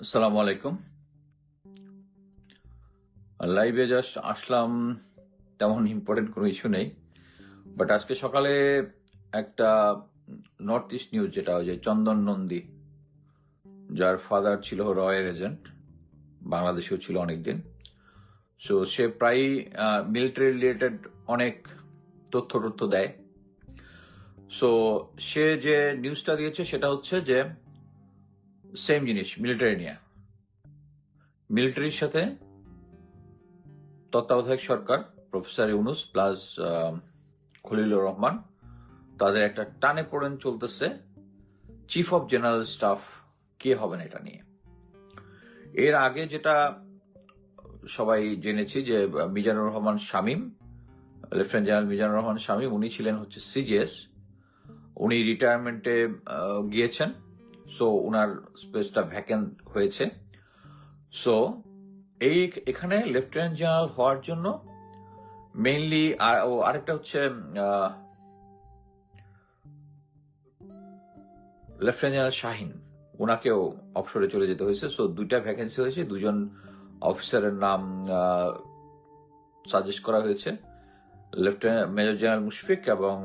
আসসালামু আলাইকুম। লাইভে জাস্ট আসলাম, তেমন ইম্পর্টেন্ট কোনো ইস্যু নেই। বাট আজকে সকালে একটা নর্থ ইস্ট নিউজ, যেটা ওই যে চন্দন নন্দী, যার ফাদার ছিল রয়ের এজেন্ট, বাংলাদেশেও ছিল অনেকদিন। সো সে প্রায়ই মিলিটারি রিলেটেড অনেক তথ্য দেয়। সো সে যে নিউজটা দিয়েছে সেটা হচ্ছে যে সেম জিনিস, মিলিটারি নিয়ে। মিলিটারির সাথে তত্ত্বাবধায়ক সরকার, প্রফেসর ইউনুস প্লাস খলিলুর রহমান, তাদের একটা টানে পড়েন চলতেছে চিফ অফ জেনারেল স্টাফ কে হবেন এটা নিয়ে। এর আগে যেটা সবাই জেনেছি যে মিজানুর রহমান শামীম, লেফটেন্যান্ট জেনারেল মিজানুর রহমান শামীম, উনি ছিলেন হচ্ছে সিজিএস। উনি রিটায়ারমেন্টে গিয়েছেন। সো উনার স্পেসটা ভ্যাকেন্ট হয়েছে। সো এখানে লেফটেন্যান্ট জেনারেল হওয়ার জন্য মেইনলি, আরেকটা হচ্ছে লেফটেন্যান্ট জেনারেল শাহিন, ওনাকেও অবসরে চলে যেতে হয়েছে। সো দুইটা ভ্যাকেন্সি হয়েছে, দুজন অফিসারের নাম সাজেস্ট করা হয়েছে, লেফটেন্যান্ট মেজর জেনারেল মুশফিক এবং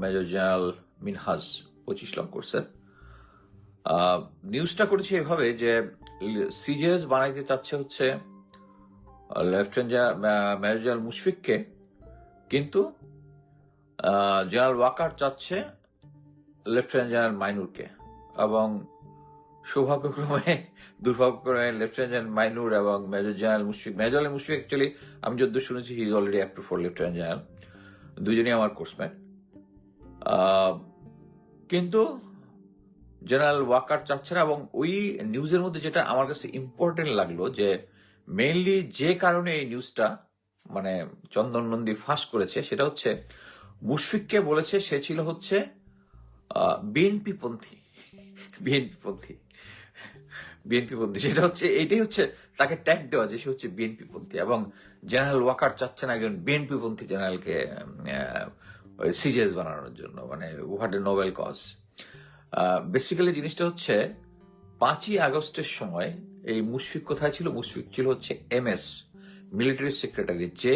মেজর জেনারেল মিনহাজ 25 লাখ কোর্সের। নিউজটা করেছে এভাবে যে সিজিএস বানাইতে চাচ্ছে হচ্ছে লেফটেন্যান্ট মেজর জেনারেল মুশফিককে, কিন্তু জেনারেল ওয়াকার চাচ্ছে লেফটেন্যান্ট জেনারেল মাইনুরকে। এবং সৌভাগ্যক্রমে দুর্ভাগ্যক্রমে লেফটেন্যান্ট জেনারেল মাইনুর এবং major general Mushfiq, major general Mushfiq actually আমি যদ্দূর শুনেছি he is already approve for lieutenant general, দুজনই আমার কোর্সমেট। কিন্তু জেনারেল ওয়াকার চাচ্ছে না। এবং ওই নিউজের মধ্যে যেটা আমার কাছে ইম্পর্টেন্ট লাগলো, যে মেইনলি যে কারণে এই নিউজটা মানে চন্দন নন্দী ফাঁস করেছে, সেটা হচ্ছে মুশফিককে বলেছে সে ছিল হচ্ছে বিএনপি পন্থী। সেটা হচ্ছে, এইটাই হচ্ছে তাকে ট্যাগ দেওয়া যে সে হচ্ছে বিএনপি পন্থী। এবং জেনারেল ওয়াকার চাচ্ছেন একজন বিএনপি পন্থী জেনারেলকে সিজিএস বানানোর জন্য, মানে what a noble cause. Basically জিনিসটা হচ্ছে 5ই আগস্টের সময় এই মুশফিক কোথায় ছিল? মুশফিক ছিল হচ্ছে এমএস, মিলিটারি সেক্রেটারি, যে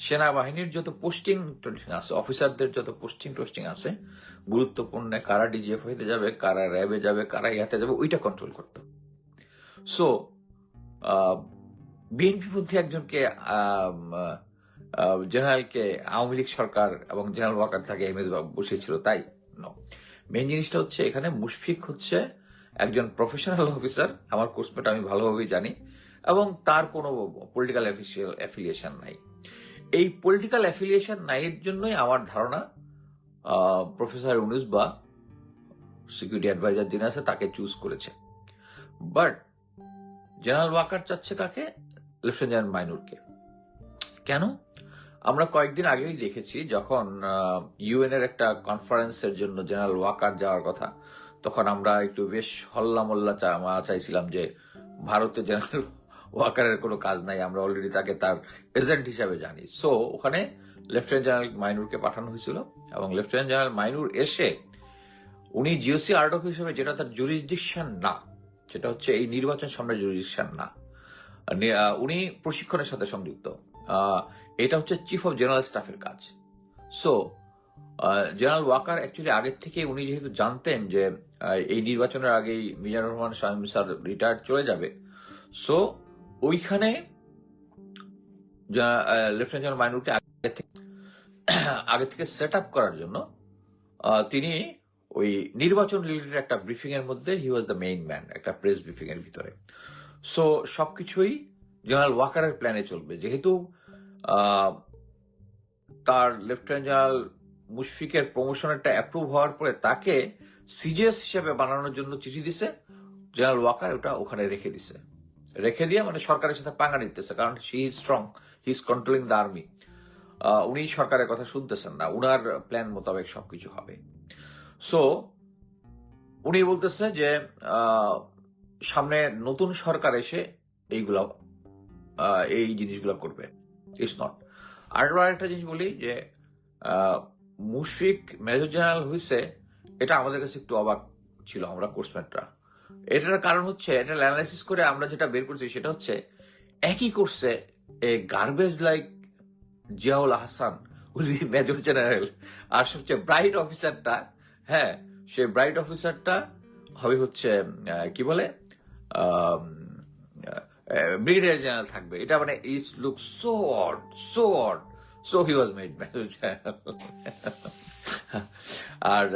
সেনাবাহিনীর যত পোস্টিং আছে, অফিসারদের যত পোস্টিং আছে গুরুত্বপূর্ণ, কারা ডিজিএফ হইতে যাবে, কারা র্যাবে যাবে, কারা ইয়াতে যাবে, ওইটা কন্ট্রোল করতো। সো বিএনপি পন্থী একজনকে জেনারেলকে আওয়ামী লীগ সরকার এবং জেনারেল ওয়াকার তাকে এমএস বসিয়েছিল, তাই নো। মেইন জিনিসটা হচ্ছে এখানে মুশফিক হচ্ছে একজন প্রফেশনাল অফিসার, আমার কোর্সমেট, আমি ভালোভাবেই জানি, এবং তার কোনো পলিটিক্যাল অ্যাফিলিয়েশন নাই। এই পলিটিক্যাল অ্যাফিলিয়েশন নাই এর জন্যই আমার ধারণা প্রফেসর ইউনুস বা সিকিউরিটি অ্যাডভাইজার যিনি আছে তাকে চুজ করেছে। বাট জেনারেল ওয়াকার চাচ্ছে কাকে? লেফটেন্যান্ট জেনারেল মাইনুরকে। কেন? আমরা কয়েকদিন আগেই দেখেছি, যখন ইউএন এর একটা কনফারেন্সের জন্য জেনারেল ওয়াকার যাওয়ার কথা, তখন আমরা একটু বেশ হল্লা মল্লা চাইছিলাম যে ভারতে জেনারেল ওয়াকারের কোনো কাজ নাই, আমরা অলরেডি তাকে তার এজেন্ট হিসাবে জানি। সো ওখানে লেফটেন্যান্ট জেনারেল মাইনুরকে পাঠানো হয়েছিল, এবং লেফটেন্যান্ট জেনারেল মাইনুর এসে উনি জিওসি আর্ডক হিসেবে, যেটা তার জুরিসডিকশন না, সেটা হচ্ছে এই নির্বাচন সামনে জুরিসডিকশন না, উনি প্রশিক্ষণের সাথে সংযুক্ত, এটা হচ্ছে চিফ অফ জেনারেল স্টাফের কাজ। সো জেনারেল ওয়াকার অ্যাকচুয়ালি আগের থেকে, উনি যেহেতু জানতেন যে এই নির্বাচনের আগেই মিজানুর রহমান শামীম স্যার রিটায়ার্ড চলে যাবে, সো ওইখানে লেফটেন্যান্ট জেনারেল মাইনুরকে আগে থেকে সেট আপ করার জন্য তিনি ওই নির্বাচন রিলেটেড একটা ব্রিফিং এর মধ্যে হি ওয়াজ দ্য মেইন ম্যান, একটা প্রেস ব্রিফিং এর ভিতরে। সো সবকিছুই জেনারেল ওয়াকারের প্ল্যানে চলবে, যেহেতু তার লেফটেন্যান্ট জেনারেল মুশফিকের প্রমোশনেরটা অ্যাপ্রুভ হওয়ার পরে তাকে সিজিএস হিসেবে বানানোর জন্য চিঠি দিছে জেনারেল ওয়াকার, ওটা ওখানে রেখে দিয়ে মানে সরকারের সাথে পাঙ্গা নিতেছে, কারণ he is strong, he is controlling the army. উনি সরকারের কথা শুনতেছেন না, উনার প্ল্যান মোতাবেক সবকিছু হবে। সো উনি বলতেছে যে সামনে নতুন সরকার এসে এই জিনিসগুলো করবে। It's not. আর একটা জিনিস বলি যে মুশফিক মেজর জেনারেল হয়েছে, এটা আমাদের কাছে একটু অবাক ছিল, আমরা কোর্সমেটরা। এটার কারণ হচ্ছে, এটা অ্যানালাইসিস করে আমরা যেটা বের করছি সেটা হচ্ছে একই করছে এ গার্বেজ লাইক জিয়াউল আহসান, উনি মেজর জেনারেল, আর সবচেয়ে ব্রাইট অফিসারটা, হ্যাঁ, সে ব্রাইট অফিসারটা হবে হচ্ছে কি বলে ব্রিগেডিয়ার জেনারেল থাকবে। এটা মানে it's look so odd, so odd, so he was made major general. আর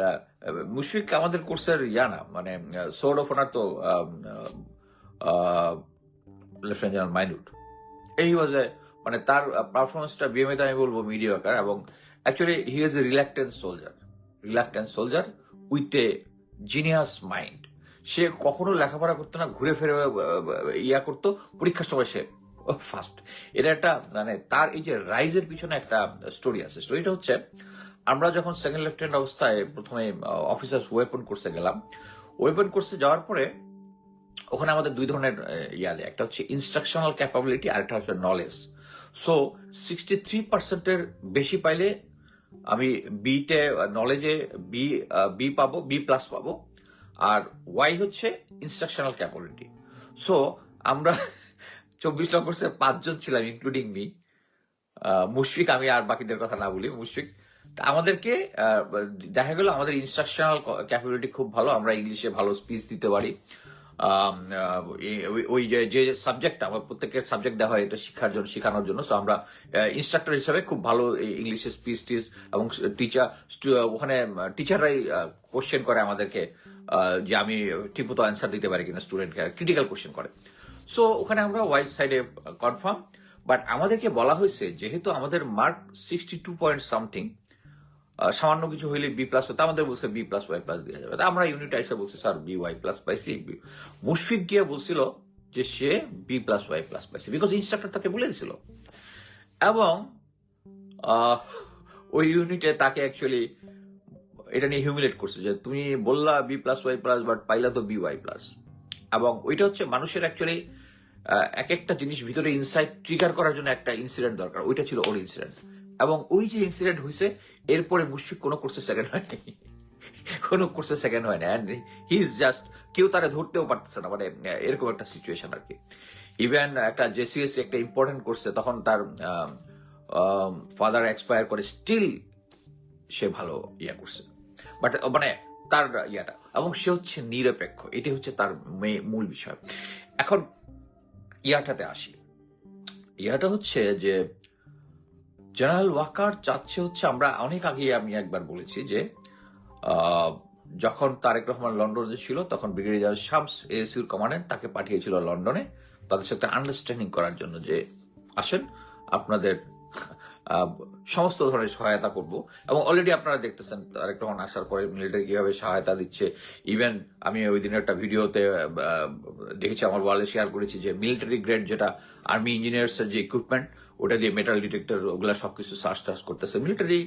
মুশফিক আমাদের কোর্সের না, মানে সোর্ড অফ অনার তো লেফটেন্যান্ট জেনারেল মাইনুট, এই ওয়াজ মানে তার পারফরমেন্সটা বিএমএতে আমি বলবো মিডিয়াকার, এবং actually he is a reluctant soldier with a genius mind. সে কখনো লেখাপড়া করতো না, ঘুরে ফিরে করতো, পরীক্ষার সময় সে ফার্স্ট। এটা একটা মানে তার এই যে রাইজের পিছনে একটা স্টোরি আছে। স্টোরিটা হচ্ছে, আমরা যখন সেকেন্ড লেফটেন্যান্ট অবস্থায় প্রথমে অফিসার্স ওয়েপন কোর্সে গেলাম, ওয়েপন কোর্সে যাওয়ার পরে ওখানে আমাদের দুই ধরনের দেয়, একটা হচ্ছে ইনস্ট্রাকশনাল ক্যাপাবিলিটি আর একটা হচ্ছে নলেজ। সো 63% বেশি পাইলে আমি বিতে নলেজে বি পাবো, B+ পাবো, আর ওয়াই হচ্ছে ইনস্ট্রাকশনাল ক্যাপাবিলিটি। সো আমরা 24 নম্বর কোর্সে 5 জন ছিলাম, ইনক্লুডিং মি, মুশফিক, আমি আর বাকিদের কথা না বলি, মুশফিক। আমাদেরকে দেখা গেল আমাদের ইনস্ট্রাকশনাল ক্যাপাবিলিটি খুব ভালো, আমরা ইংলিশে ভালো স্পিচ দিতে পারি। ওই যে সাবজেক্ট, আমার প্রত্যেকের সাবজেক্ট দেওয়া হয় এটা শেখানোর জন্য। সো আমরা ইনস্ট্রাক্টর হিসাবে খুব ভালো ইংলিশে স্পিচ টিচ, এবং ওখানে টিচাররাই কোশ্চেন করে আমাদেরকে যে আমি ঠিকমতো অ্যান্সার দিতে পারি কিনা, স্টুডেন্টকে ক্রিটিক্যাল কোশ্চেন করে। সো ওখানে আমরা ওয়াইড সাইডে কনফার্ম, বাট আমাদেরকে বলা হয়েছে যেহেতু আমাদের মার্ক 62 পয়েন্ট সামথিং, সামান্য কিছু হইলে B+ হতো, আমাদের বলছে B+Y+ দেওয়া যাবে। আমরা ইউনিট এসে বলছে স্যার BY+ পাইছি। মুশফিক গিয়ে বলছিল যে সে B+Y+ পাইছে, বিকজ ইনস্ট্রাক্টর তাকে বলে দিছিল। এবং ওই ইউনিটে তাকে অ্যাকচুয়ালি এটা নিয়ে হিউমিলেট করছে যে তুমি বললা B+Y+, বাট পাইলা তো BY+। এবং ওইটা হচ্ছে মানুষের অ্যাকচুয়ালি এক একটা জিনিস ভিতরে ইনসাইট ট্রিগার করার জন্য একটা ইনসিডেন্ট দরকার, ওইটা ছিল ওর ইনসিডেন্ট। এবং ওই যে ইনসিডেন্ট হয়েছে, এরপরে মুশফিক কোনো কোর্সে সেকেন্ড হয়নি, কোনো কোর্সে সেকেন্ড হয়নি, অ্যান্ড হি ইজ জাস্ট, কেউ তারা ধরতেও পারতেছে না, মানে এরকম একটা সিচুয়েশন আর কি। ইভেন একটা জেসিএসসি একটা ইম্পর্টেন্ট কোর্সে, তখন তার ফাদার এক্সপায়ার করে, স্টিল সে ভালো করছে, বাট মানে তার এবং সে হচ্ছে নিরপেক্ষ, এটি হচ্ছে তার মূল বিষয়। এখন ইয়াটাতে আসি, ইয়াটা হচ্ছে যে জেনারেল ওয়াকার চাচ্ছে হচ্ছে, আমরা অনেক আগে আমি একবার বলেছি যে যখন তারেক রহমান লন্ডনে ছিল, তখন ব্রিগেডিয়ার শামস এএসইউর কমান্ডেন্ট তাকে পাঠিয়েছিল লন্ডনে তাদের সাথে আন্ডারস্ট্যান্ডিং করার জন্য, যে আসেন আপনাদের সমস্ত ধরনের সহায়তা করব। এবং অলরেডি আপনারা দেখতেছেন তারেক রহমান আসার পরে মিলিটারি কিভাবে সহায়তা দিচ্ছে। ইভেন আমি ওই দিনের একটা ভিডিওতে দেখেছি, আমার ওয়ালে শেয়ার করেছি, যে মিলিটারি গ্রেড যেটা আর্মি ইঞ্জিনিয়ার্স এর যে ইকুইপমেন্ট, ওটা দিয়ে মেটাল ডিটেক্টর ওগুলা সবকিছু সার্চ টার্চ করতেছে। মিলিটারি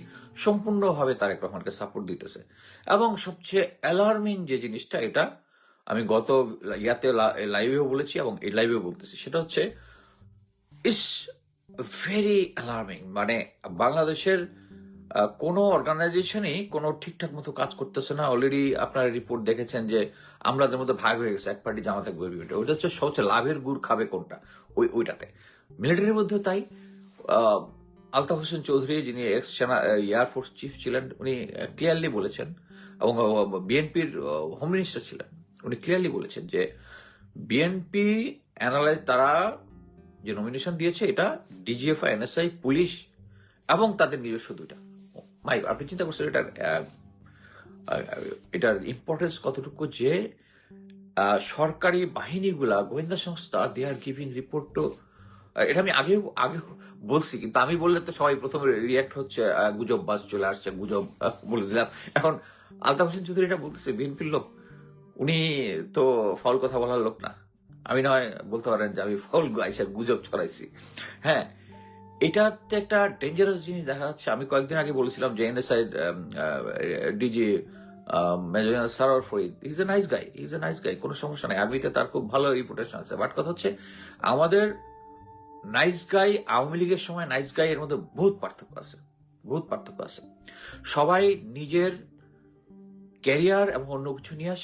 সম্পূর্ণভাবে তারেক রহমানকে সাপোর্ট দিতেছে। এবং সবচেয়ে অ্যালার্মিং যে জিনিসটা, এটা আমি গত লাইভেও বলেছি এবং এই লাইভেও বলতেছি, সেটা হচ্ছে ইস ভেরি অ্যালার্মিং। মানে বাংলাদেশের কোনো অর্গানাইজেশনই কোনো ঠিকঠাক মতো কাজ করতেছে না। অলরেডি আপনারা রিপোর্ট দেখেছেন যে আমলাদের মধ্যে ভাগ হয়ে গেছে, এক পার্টি জামাত থাকবে, ওইটা হচ্ছে সবচেয়ে লাভের গুড় খাবে কোনটা, ওইটাতে। মিলিটারির মধ্যে তাই। আলতাফ হোসেন চৌধুরী, যিনি এক্স এয়ারফোর্স চিফ ছিলেন, উনি ক্লিয়ারলি বলেছেন, এবং বিএনপির হোম মিনিস্টার ছিলেন, উনি ক্লিয়ারলি বলেছেন যে বিএনপি তারা যে নমিনেশন দিয়েছে, এটা ডিজিএফআই, এনএসআই, পুলিশ এবং তাদের নিজস্ব দুইটা। আপনি চিন্তা করছেন এটার ইম্পর্টেন্স কতটুকু, যে সরকারি বাহিনীগুলা, গোয়েন্দা সংস্থা, দে আর গিভিং রিপোর্ট টু, এটা আমি আগে বলছি, কিন্তু আমি বললে তো সবাই প্রথমে রিয়াক্ট হচ্ছে, গুজব বাস চলে আসছে, গুজব বলে দিলাম। এখন আলতাফ হোসেন চৌধুরী এটা বলতেছে, বিএনপির লোক, উনি তো ফাউল কথা বলার লোক না। আমি নয় বলতে পারেন যে আমি ফাউল গুজব ছড়াইছি। হ্যাঁ, এটাতে একটা ডেঞ্জারাস জিনিস দেখা যাচ্ছে। আমি কয়েকদিন আগে বলেছিলাম যে NSI DG major general Sarwar Farid, is a nice guy, কোনো সমস্যা নাই, আর্মিতে তার খুব ভালো রিপুটেশন আছে। বাট কথা হচ্ছে, আমাদের নাইস গাই, আওয়ামী লীগের সময় নাইস গাই, এর মধ্যে বহুত পার্থক্য আছে। সবাই নিজের ক্যারিয়ার এবং অন্য কিছু নিয়ে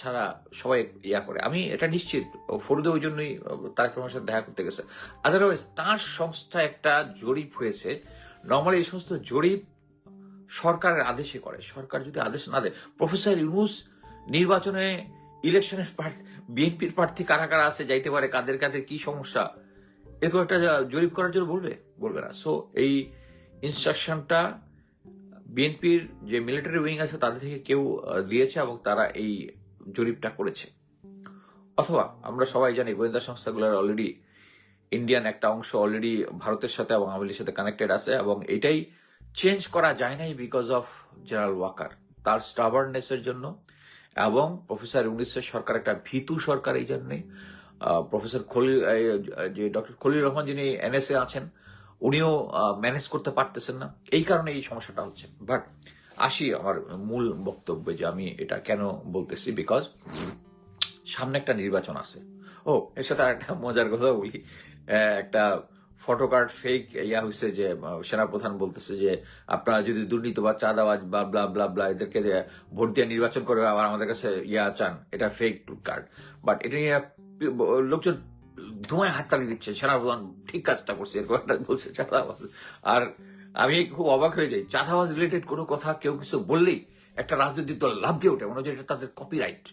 সবাই ইয়া করে। আমি এটা নিশ্চিত ফরিদা ওই জন্যই তারেক রহমানের সাথে দেখা করতে গেছে। আদারওয়াইজ তার সংস্থা একটা জরিপ হয়েছে। নর্মালি এই সমস্ত জরিপ সরকারের আদেশে করে। সরকার যদি আদেশ না দেয়, প্রফেসর ইউনূস নির্বাচনে ইলেকশনের বিএনপির প্রার্থী কারা কারা আছে, যাইতে পারে, কাদের কাদের কি সমস্যা, এরকম একটা জরিপ করার জন্য বলবে না। সো এই ইনস্ট্রাকশনটা বিএনপির যে মিলিটারি উইং আছে তাদের থেকে কেউ দিয়েছে এবং তারা এই জরিপটা করেছে। অথবা আমরা সবাই জানি গোয়েন্দা সংস্থাগুলোর অলরেডি ইন্ডিয়ান একটা অংশ অলরেডি ভারতের সাথে এবং আওয়ামী লীগের সাথে কানেক্টেড আছে, এবং এটাই চেঞ্জ করা যায় নাই বিকজ অফ জেনারেল ওয়াকার, তার স্টাবার্ননেসের জন্য, এবং প্রফেসর ইউনূসের সরকার একটা ভীতু সরকার। এই জন্যই প্রফেসর যে ডক্টর খলিল রহমান যিনি এনএসএ আছেন, উনিও ম্যানেজ করতে পারতেছেন না। এই কারণে এই সমস্যাটা হচ্ছে। বাট আসি আমার মূল বক্তব্যে, যে আমি এটা কেন বলতেছি, বিকজ সামনে একটা নির্বাচন আছে। এর সাথে আর একটা মজার কথা বলি। একটা ফটোকার্ড ফেক ইয়া হয়েছে, যে সেনাপ্রধান বলতেছে যে আপনারা যদি দুর্নীতি বা চাঁদাবাজ বা ব্লা ব্লা ব্লা এদেরকে ভোট দিয়ে নির্বাচন করে আবার আমাদের কাছে ইয়া চান, এটা ফেক কার্ড। বাট এটা নিয়ে লোকজন ধোঁয়ায় হাততালি দিচ্ছে, সেনাপ্রধান ঠিক কাজটা করছে, এরকম একটা বলছে চাঁদাবাজ। আর আমি খুব অবাক হয়ে যাই, চাঁদাবাজ রিলেটেড কোনো কথা কেউ কিছু বললেই একটা রাজনৈতিক দল লাভ দিয়ে ওঠে, মনে হচ্ছে এটা তাদের কপিরাইট।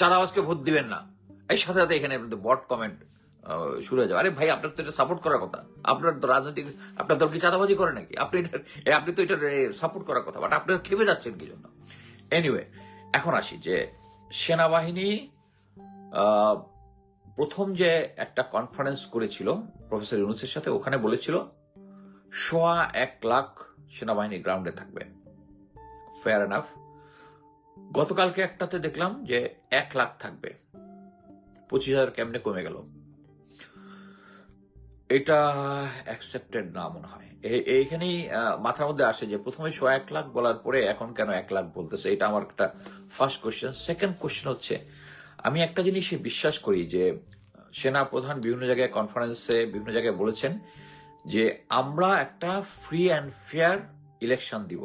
চাঁদাবাজকে ভোট দিবেন না, এই সাথে সাথে এখানে বট কমেন্ট শুরু হয়ে যাবে। আরে ভাই, আপনার তো এটা সাপোর্ট করার কথা, আপনার রাজনৈতিক, আপনার দল কি চাঁদাবাজি করে নাকি? আপনি তো এটা সাপোর্ট করার কথা, বাট আপনারা খেপে যাচ্ছেন কি জন্য? এনিওয়ে, এখন আসি যে সেনাবাহিনী প্রথম যে একটা কনফারেন্স করেছিল প্রফেসর ইউনূসের সাথে, ওখানে বলেছিল 1,100,000 সেনাবাহিনী গ্রাউন্ডে থাকবে। Fair enough. গতকালকে একটাতে দেখলাম যে 1 লাখ থাকবে। 25,000 কেমনে কমে গেল? এটা অ্যাকসেপ্টেড না মনে হয়। এইখানেই মাথার মধ্যে আসে যে প্রথমে 1,00,000 বলার পরে এখন কেন 1 লাখ বলতেছে। এটা আমার একটা ফার্স্ট কোয়েশ্চেন। সেকেন্ড কোয়েশ্চেন হচ্ছে, আমি একটা জিনিসই বিশ্বাস করি যে সেনা প্রধান বিভিন্ন জায়গায় কনফারেন্সে বিভিন্ন জায়গায় বলেছেন যে আমরা একটা ফ্রি অ্যান্ড ফেয়ার ইলেকশন দিব,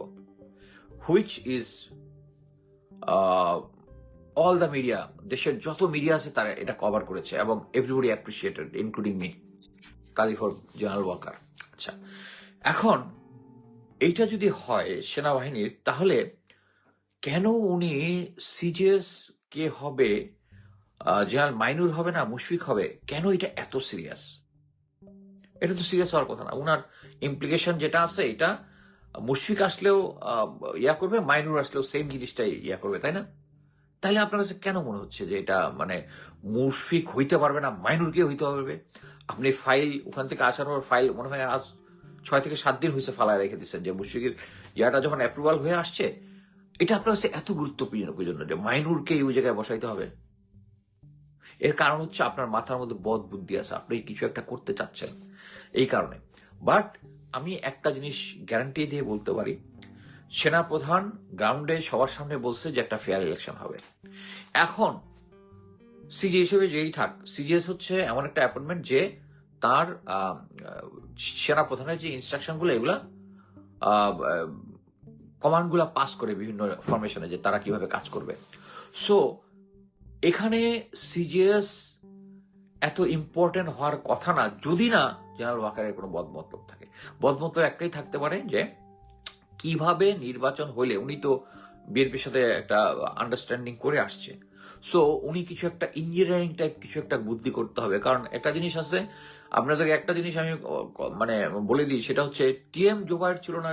which is all the media, দেশের যত মিডিয়া আছে তারা এটা কভার করেছে এবং এভরিবডি অ্যাপ্রিসিয়েটেড ইনক্লুডিং মি, কালিফোর জেনারেল ওয়াকার। আচ্ছা, এখন এইটা যদি হয় সেনাবাহিনীর, তাহলে কেন উনি সিজিএস কে হবে, জেনারেল মাইনুর হবে না, মুশফিক হবে? কেন এটা এত সিরিয়াস? এটা তো সিরিয়াস হওয়ার কথা না। উনার ইমপ্লিকেশন যেটা আছে, এটা মুশফিক আসলেও ইয়া করবে, মাইনুর আসলেও সেম জিনিসটাই ইয়া করবে, তাই না? তাহলে আপনার কাছে কেন মনে হচ্ছে যে এটা মানে মুশফিক হইতে পারবে না, মাইনুরকে হইতে পারবে? আপনি ফাইল ওখান থেকে আসার পর ফাইল মনে হয় আজ 6 থেকে 7 দিন হয়েছে ফালায় রেখে দিচ্ছেন, যে মুশফিকের ইয়াটা যখন অ্যাপ্রুভাল হয়ে আসছে, এটা আপনার কাছে এত গুরুত্বপূর্ণ যে মাইনুরকে এই জায়গায় বসাইতে হবে? এর কারণ হচ্ছে আপনার মাথার মধ্যে বদ বুদ্ধি আছে, আপনি কিছু একটা করতে চাচ্ছেন, এই কারণে। বাট আমি একটা জিনিস গ্যারান্টি দিয়ে বলতে পারি, সেনাপ্রধান গ্রাউন্ডে সবার সামনে বলছে যে একটা ফেয়ার ইলেকশন হবে। এখন সিজি হিসেবে যেই থাক, সিজিএস হচ্ছে এমন একটা অ্যাপয়েন্টমেন্ট যে তার সেনাপ্রধানের যে ইনস্ট্রাকশনগুলো, এগুলা কমান্ডগুলা পাস করে বিভিন্ন ফরমেশনে, যে তারা কিভাবে কাজ করবে। সো এখানে সিজিএস এত ইম্পর্টেন্ট হওয়ার কথা না, যদি না জেনারেল ওয়াকারের কোনো বদমতলব থাকে। বদমতলব একটাই থাকতে পারে, যে কিভাবে নির্বাচন হইলে, উনি তো বিএনপির সাথে একটা আন্ডারস্ট্যান্ডিং করে আসছে, সো উনি কিছু একটা ইঞ্জিনিয়ারিং টাইপ কিছু একটা বুদ্ধি করতে হবে। কারণ একটা জিনিস আছে, আপনাদেরকে একটা জিনিস আমি মানে বলে দিই, সেটা হচ্ছে টিএম জোবায়ের ছিল না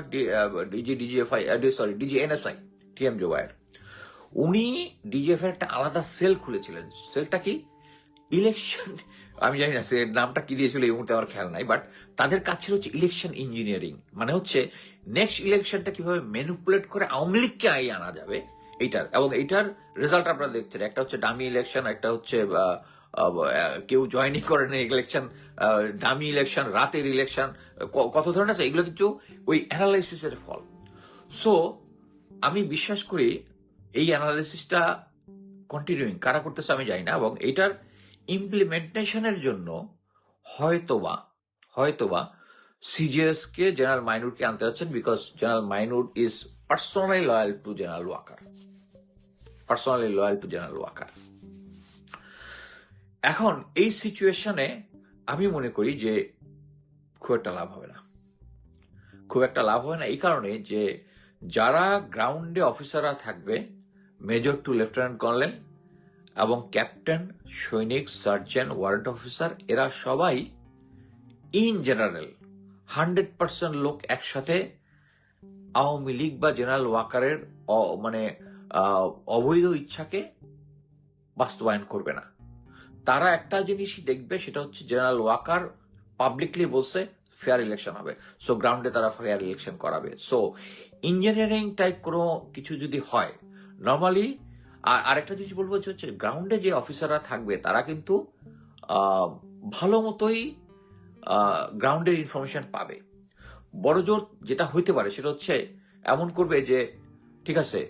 ডিজিএনএসআই, টিএম জোবায়ের, উনি ডিজিএফ এর একটা আলাদা সেল খুলেছিলেন। সেলটা কি? ইলেকশন, আমি জানি না সে নামটা কি দিয়েছিল এই মুহূর্তে আমার খেয়াল নাই, বাট তাদের কাজ ছিল হচ্ছে ইলেকশন ইঞ্জিনিয়ারিং। মানে হচ্ছে নেক্সট ইলেকশনটা কিভাবে ম্যানিপুলেট করে আওয়ামী লীগকে আনা যাবে এইটার, এবং এইটার রেজাল্ট আপনারা দেখছেন। একটা হচ্ছে ডামি ইলেকশন, একটা হচ্ছে কেউ জয়েনই করেন ইলেকশন, ডামি ইলেকশন, রাতের ইলেকশন, কত ধরনের আছে, এগুলো কিন্তু ওই অ্যানালাইসিসের ফল। সো আমি বিশ্বাস করি এই অ্যানালাইসিসটা কন্টিনিউইং কারা করতেছে আমি জানি না, এবং এটার ইমপ্লিমেন্টেশনের জন্য হয়তোবা সিজিএস কে জেনারেল মাইনুরকে আনতে যাচ্ছেন, because general Mainur is personally loyal to general Waker, personally loyal to general Waker. এখন এই সিচুয়েশনে আমি মনে করি যে খুব একটা লাভ হবে না, খুব একটা লাভ হবে না এই কারণে যে যারা গ্রাউন্ডে অফিসাররা থাকবে, মেজর টু লেফটেন্যান্ট কর্নেল এবং ক্যাপ্টেন, সৈনিক, সার্জেন্ট, ওয়ারেন্ট অফিসার, এরা সবাই ইন জেনারেল 100% লোক একসাথে আওয়ামী লীগ বা জেনারেল ওয়াকারের মানে অবৈধ ইচ্ছাকে বাস্তবায়ন করবে না। তারা একটা জিনিসই দেখবে, সেটা হচ্ছে জেনারেল ওয়াকার পাবলিকলি বলছে ফেয়ার ইলেকশন হবে, সো গ্রাউন্ডে তারা ফেয়ার ইলেকশন করাবে। সো ইঞ্জিনিয়ারিং টাইপ কোনো কিছু যদি হয় নর্মালি, আরেকটা জিনিস বলবো যে হচ্ছে গ্রাউন্ডে যে অফিসাররা থাকবে তারা কিন্তু ভালো মতোই গ্রাউন্ডের ইনফরমেশন পাবে। বড় জোর যেটা হইতে পারে সেটা হচ্ছে এমন করবে যে ঠিক আছে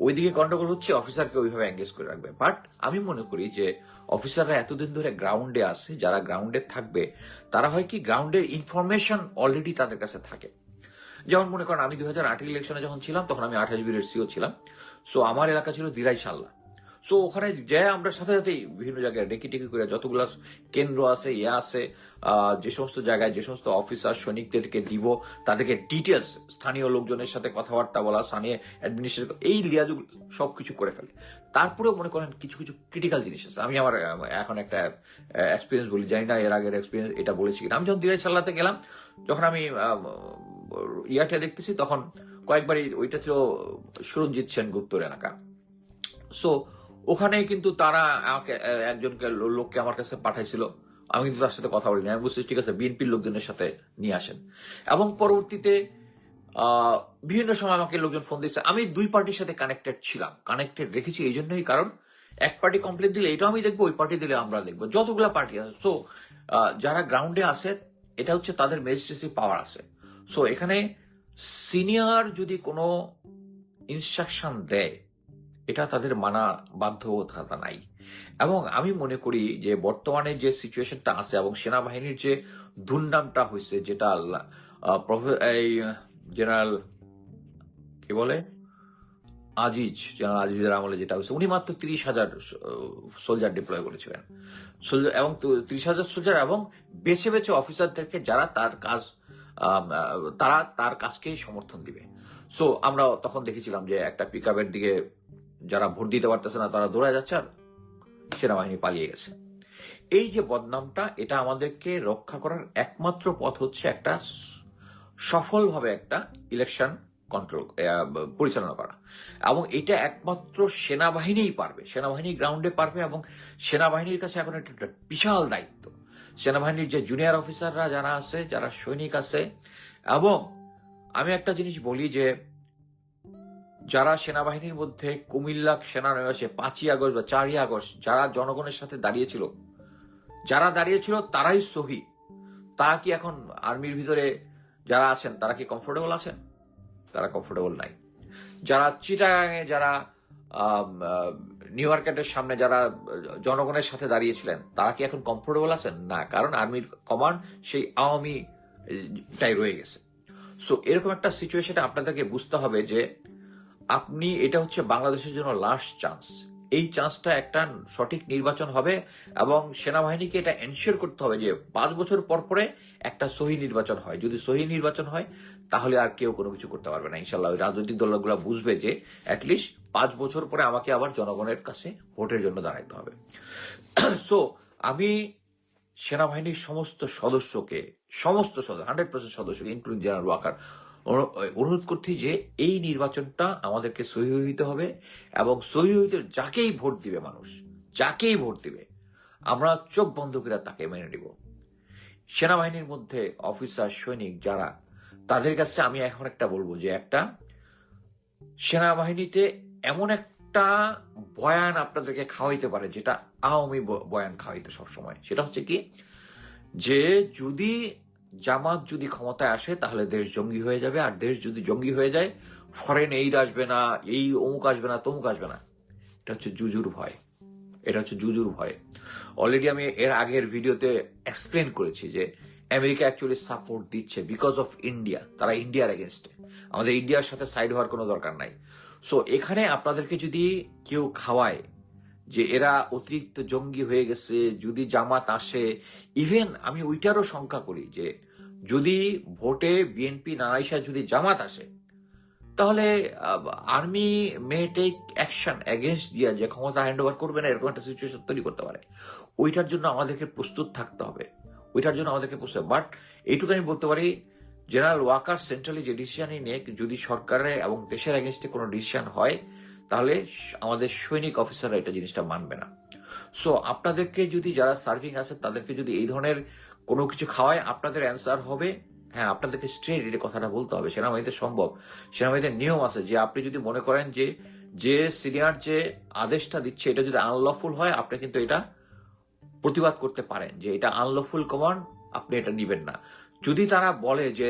ওইদিকে গন্ডগোল হচ্ছে, অফিসারকে ওইভাবে এঙ্গেজ করে রাখবে। বাট আমি মনে করি যে অফিসাররা এতদিন ধরে গ্রাউন্ডে আছে, যারা গ্রাউন্ডে থাকবে তারা হয় কি গ্রাউন্ডের ইনফরমেশন অলরেডি তাদের কাছে থাকে। যেমন মনে করেন আমি 2008 ইলেকশনে যখন ছিলাম তখন আমি 28 বিরের সিও ছিলাম। সো আমার এলাকা ছিল দিরাই সাল্লা। সো ওখানে যে আমরা সাথে সাথেই বিভিন্ন জায়গায় ডেকে টেকি করে যতগুলো কেন্দ্র আছে আছে যে সমস্ত জায়গায় যে সমস্ত অফিসার সৈনিকদেরকে দিব তাদেরকে ডিটেলস স্থানীয় লোকজনের সাথে কথাবার্তা বলা, স্থানীয় অ্যাডমিনিস্ট্রেশন, এই লিয়াজগুলো সবকিছু করে ফেলে। তারপরেও মনে করেন কিছু কিছু ক্রিটিক্যাল জিনিস আছে। আমি আমার এখন একটা এক্সপিরিয়েন্স বলি, জানি না এর আগের এক্সপিরিয়েন্স এটা বলেছি কিনা। আমি যখন দিরাই সাল্লাতে গেলাম, যখন আমি ইয়াটা দেখতেছি তখন কয়েকবারই ওইটা ছিল সুরঞ্জিত সেনগুপ্তর এলাকা। সো ওখানে কিন্তু তারা আমাকে একজনকে লোককে আমার কাছে পাঠাইছিল, আমি কিন্তু তার সাথে কথা বলিনি। আমি বুঝছি ঠিক আছে বিএনপির লোকজনের সাথে নিয়ে আসেন। এবং পরবর্তীতে বিভিন্ন সময় আমাকে লোকজন ফোন দিচ্ছে। আমি দুই পার্টির সাথে কানেক্টেড ছিলাম, কানেক্টেড রেখেছি এই জন্যই কারণ এক পার্টি কমপ্লেন দিলে এটাও আমি দেখবো, ওই পার্টি দিলে আমরা দেখবো, যতগুলা পার্টি আছে। সো যারা গ্রাউন্ডে আছে এটা হচ্ছে তাদের ম্যাজিস্ট্রেসি পাওয়ার আছে। সো এখানে সিনিয়র যদি কোনো ইনস্ট্রাকশন দেয় এটা তাদের মানা বাধ্যবাধকতা নাই। এবং আমি মনে করি যে বর্তমানে যে সিচুয়েশনটা আছে এবং সেনাবাহিনীর যে দুর্নামটা হয়েছে, যেটা এই জেনারেল কি বলে জেনারেল আজিজের আমলে যেটা হয়েছে, উনি মাত্র 30,000 সোলজার ডিপ্লয় করেছিলেন, এবং 30,000 সোলজার এবং বেছে বেছে অফিসারদেরকে যারা তার কাজ তারা তার কাজকেই সমর্থন দিবে। সো আমরা তখন দেখেছিলাম যে একটা পিকআপের দিকে যারা ভোট দিতে পারতেছে না তারা দৌড়ায় যাচ্ছে আর সেনাবাহিনী পালিয়ে গেছে। এই যে বদনামটা, এটা আমাদেরকে রক্ষা করার একমাত্র পথ হচ্ছে একটা সফলভাবে একটা ইলেকশন কন্ট্রোল পরিচালনা করা, এবং এটা একমাত্র সেনাবাহিনীই পারবে, সেনাবাহিনী গ্রাউন্ডে পারবে। এবং সেনাবাহিনীর কাছে এখন একটা বিশাল দায়িত্ব। সেনাবাহিনীর যে জুনিয়র অফিসাররা যারা আছে, যারা সৈনিক আছে, এবং আমি একটা জিনিস বলি যে যারা সেনাবাহিনীর মধ্যে কুমিল্লা সেনানিবাসে 5ই আগস্ট বা 4ই আগস্ট যারা জনগণের সাথে দাঁড়িয়েছিল, তারাই সহি। তারা কি এখন আর্মির ভিতরে যারা আছেন তারা কি কমফোর্টেবল আছেন? তারা কমফোর্টেবল নাই। যারা চিটাগাঙে, যারা নিউ মার্কেটের সামনে যারা জনগণের সাথে দাঁড়িয়েছিলেন তারা কি এখন কমফোর্টেবল আছেন? না, কারণ আর্মির কমান্ড সেই আওয়ামীটাই রয়ে গেছে। সো এরকম একটা সিচুয়েশনে আপনাদেরকে বুঝতে হবে যে আপনি, এটা হচ্ছে বাংলাদেশের জন্য লাস্ট চান্স। এই চান্সটা একটা সঠিক নির্বাচন হবে এবং সেনাবাহিনীকে এটা এনশিওর করতে হবে যে 5 বছর পর পরে একটা সহি নির্বাচন হয়। যদি সহি নির্বাচন হয় তাহলে আর কেউ কোনো কিছু করতে পারবে না ইনশাল্লাহ। রাজনৈতিক দলগুলো বুঝবে যে অ্যাটলিস্ট 5 বছর পরে আমাকে আবার জনগণের কাছে ভোটের জন্য দাঁড়াইতে হবে। সো আমি সেনাবাহিনীর সমস্ত সদস্যকে 100% সদস্যকে ইনক্লুডিং জেনারেল ওয়াকার অনুরোধ করছি যে এই নির্বাচনটা আমাদেরকে সহি হইতে হবে, এবং সহি হইতে যাকেই ভোট দিবে মানুষ, যাকেই ভোট দিবে আমরা চোখ বন্ধ করে তাকে মেনে নিব। সেনাবাহিনীর মধ্যে অফিসার সৈনিক যারা, তাদের কাছে আমি এখন একটা বলবো যে একটা সেনাবাহিনীতে এমন একটা বয়ান আপনাদেরকে খাওয়াইতে পারে যেটা আওয়ামী বয়ান খাওয়াইতে সবসময়, সেটা হচ্ছে কি যে যদি জামাত যদি ক্ষমতায় আসে তাহলে দেশ জঙ্গি হয়ে যাবে, আর দেশ যদি জঙ্গি হয়ে যায় ফরেন এইড আসবে না, এই অমুক আসবে না, তমুক আসবে না। এটা হচ্ছে জুজুর ভয়, এটা হচ্ছে জুজুর ভয়। অলরেডি আমি এর আগের ভিডিওতে এক্সপ্লেন করেছি যে আমেরিকা অ্যাকচুয়ালি সাপোর্ট দিচ্ছে বিকজ অফ ইন্ডিয়া। তারা ইন্ডিয়ার এগেনস্টে, আমাদের ইন্ডিয়ার সাথে সাইড হওয়ার কোনো দরকার নাই। সো এখানে আপনাদেরকে যদি কেউ খাওয়ায় যে এরা অতিরিক্ত জঙ্গি হয়ে গেছে, যদি জামাত আসে, ইভেন আমি ওইটারও শঙ্কা করি যে যদি ভোটে বিএনপি না আইসা যদি জামাত আসে, তাহলে army may take action against দিয়া যে ক্ষমতা হ্যান্ড ওভার করবে না, এরকম একটা সিচুয়েশন তৈরি করতে পারে। ওইটার জন্য আমাদেরকে প্রস্তুত থাকতে হবে, ওইটার জন্য আমাদেরকে প্রস্তুত। বাট এইটুকু আমি বলতে পারি, জেনারেল ওয়াকার সেন্ট্রালি যে ডিসিশনই নিয়ে, যদি সরকারের এবং দেশের এগেনস্টে কোনো ডিসিশন হয়, তাহলে আমাদের সৈনিক অফিসাররা এটা জিনিসটা মানবে না। সো আপনাদেরকে যদি যারা সার্ভিং আছে তাদেরকে যদি এই ধরনের কোনো কিছু খাওয়ায়, আপনাদের অ্যান্সার হবে হ্যাঁ, আপনাদেরকে স্ট্রেট এই কথাটা বলতে হবে। সেনাবাহিনীতে সম্ভব, সেনাবাহিনীতে নিয়ম আছে যে আপনি যদি মনে করেন যে যে সিনিয়র যে আদেশটা দিচ্ছে এটা যদি আনলফুল হয়, আপনি কিন্তু এটা প্রতিবাদ করতে পারেন যে এটা আনলফুল কমান্ড, আপনি এটা নিবেন না। যদি তারা বলে যে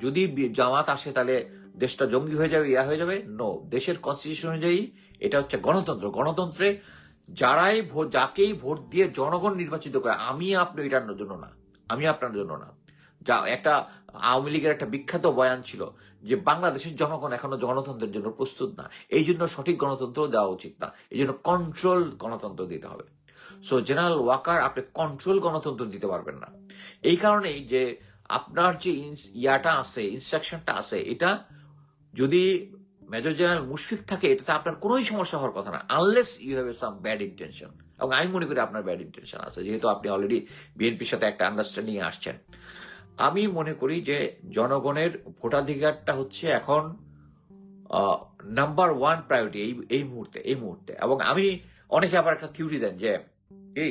যদি জামাত আসে তাহলে দেশটা জঙ্গি হয়ে যাবে, ইয়া হয়ে যাবে, নো, দেশের কনস্টিটিউশন অনুযায়ী এটা হচ্ছে গণতন্ত্র। গণতন্ত্রে যারাই ভোট, যাকেই ভোট দিয়ে জনগণ নির্বাচিত করে, আমি আপনি এটার জন্য না, আমি আপনার জন্য না। যা একটা আওয়ামী লীগের একটা বিখ্যাত বয়ান ছিল যে বাংলাদেশের জনগণ এখনো গণতন্ত্রের জন্য প্রস্তুত না, এই জন্য সঠিক গণতন্ত্র দেওয়া উচিত না, এই জন্য কন্ট্রোল গণতন্ত্র দিতে হবে। সো জেনারেল ওয়াকার আপনি কন্ট্রোল গণতন্ত্র দিতে পারবেন না। এই কারণেই যে আপনার যে ইয়াটা আছে, ইনস্ট্রাকশনটা আছে, এটা যদি মেজর জেনারেল মুশফিক থাকে, এটাতে আপনার কোনোই সমস্যা হওয়ার কথা না, unless you have some bad intention. এবং আমি মনে করি আপনার ব্যাড ইন্টেনশন আছে, যেহেতু আপনি অলরেডি বিএনপির সাথে একটা আন্ডারস্ট্যান্ডিং আসছেন। আমি মনে করি যে জনগণের ভোটাধিকারটা হচ্ছে এখন নাম্বার ওয়ান প্রায়োরিটি এই মুহূর্তে। এবং আমি অনেকে আবার একটা থিওরি দেন যে এই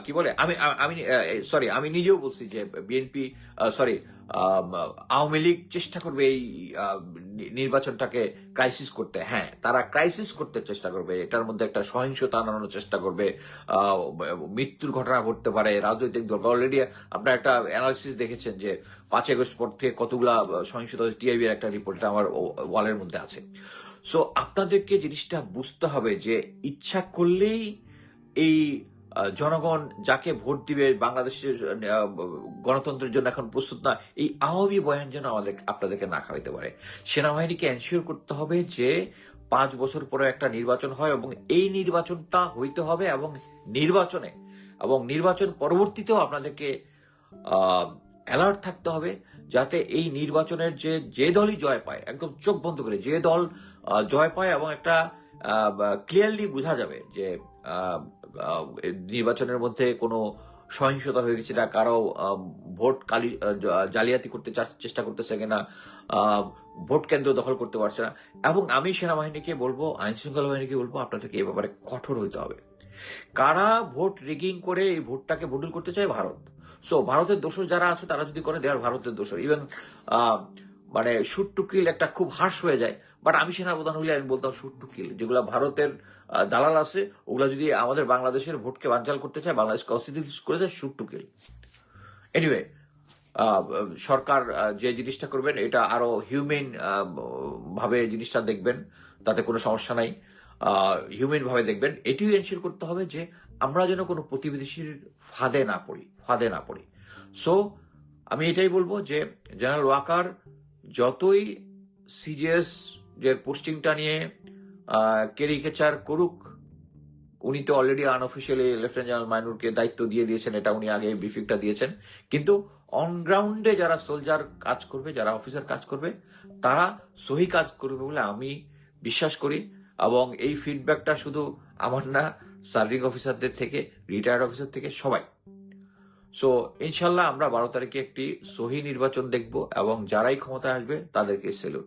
কি বলে, আমি নিজেও বলছি যে বিএনপি আওয়ামী লীগ চেষ্টা করবে এই নির্বাচনটাকে ক্রাইসিস করতে। হ্যাঁ, তারা ক্রাইসিস করতে চেষ্টা করবে, এটার মধ্যে একটা সহিংসতা আনানোর চেষ্টা করবে, মৃত্যুর ঘটনা ঘটতে পারে। রাজনৈতিক দল অলরেডি আপনার একটা অ্যানালিসিস দেখেছেন যে 5 আগস্ট পর থেকে কতগুলা সহিংসতা, টিআইবি এর একটা রিপোর্ট আমার ওয়ালের মধ্যে আছে। সো আপনাদেরকে জিনিসটা বুঝতে হবে যে ইচ্ছা করলেই এই জনগণ যাকে ভোট দিবে, বাংলাদেশের গণতন্ত্রের জন্য এখন প্রস্তুত না, এই আওয়ামী বয়ান যেন আপনাদেরকে না খাওয়াইতে পারে। সেনাবাহিনীকে এনশিওর করতে হবে যে 5 বছর পরে একটা নির্বাচন হয় এবং এই নির্বাচনটা হইতে হবে, এবং নির্বাচন পরবর্তীতেও আপনাদেরকে অ্যালার্ট থাকতে হবে, যাতে এই নির্বাচনের যে দলই জয় পায়, একদম চোখ বন্ধ করে যে দল জয় পায়, এবং একটা ক্লিয়ারলি বোঝা যাবে যে নির্বাচনের মধ্যে কোনো সহিংসতা হয়ে গেছে না, কারো ভোট জালিয়াতি করতে চেষ্টা করতেছে কিনা, ভোট কেন্দ্র দখল করতে পারছে না। এবং আমি সেনাবাহিনীকে বলবো, আইন শৃঙ্খলা বাহিনীকে বলবো, আপনাদেরকে এ ব্যাপারে কঠোর হইতে হবে। কারা ভোট রিগিং করে এই ভোটটাকে বন্ডুল করতে চায়? ভারত। সো ভারতের দোষর যারা আছে তারা যদি করে, দেওয়ার ভারতের দোষর। ইভেন মানে শুট টু কিল একটা খুব হার্শ হয়ে যায়, বাট আমি সেনাপ্রধান হইলে আমি বলতাম শুট টু কিল। যেগুলা ভারতের দালাল আছে, ওগুলা যদি আমাদের বাংলাদেশের ভোটকে বানচাল করতে চায়, বাংলাদেশ কনস্টিটিউশন করে যায়, শুট টু কিল। এনিওয়ে, সরকার যে জিনিসটা করবেন এটা আরো হিউম্যান ভাবে জিনিসটা দেখবেন, তাতে কোনো সমস্যা নাই। হিউম্যান ভাবে দেখবেন, এটিও এনশিওর করতে হবে যে আমরা যেন কোনো প্রতিবেশীর ফাঁদে না পড়ি। সো আমি এটাই বলবো যে জেনারেল ওয়াকার যতই সিজিএস এর পোস্টিংটা নিয়ে কেরিকেচার করুক, উনি তো অলরেডি আনঅফিসিয়ালি লেফটেন্যান্ট জেনারেল মাইনুরকে দায়িত্ব দিয়ে দিয়েছেন, এটা উনি আগে ব্রিফিংটা দিয়েছেন। কিন্তু অনগ্রাউন্ডে যারা সোলজার কাজ করবে, যারা অফিসার কাজ করবে, তারা সহি কাজ করবে বলে আমি বিশ্বাস করি। এবং এই ফিডব্যাকটা শুধু আমার না, সার্ভিং অফিসারদের থেকে, রিটায়ার্ড অফিসার থেকে, সবাই। সো ইনশাল্লাহ আমরা 12 তারিখে একটি সহি নির্বাচন দেখব, এবং যারাই ক্ষমতায় আসবে তাদেরকে সেলুট।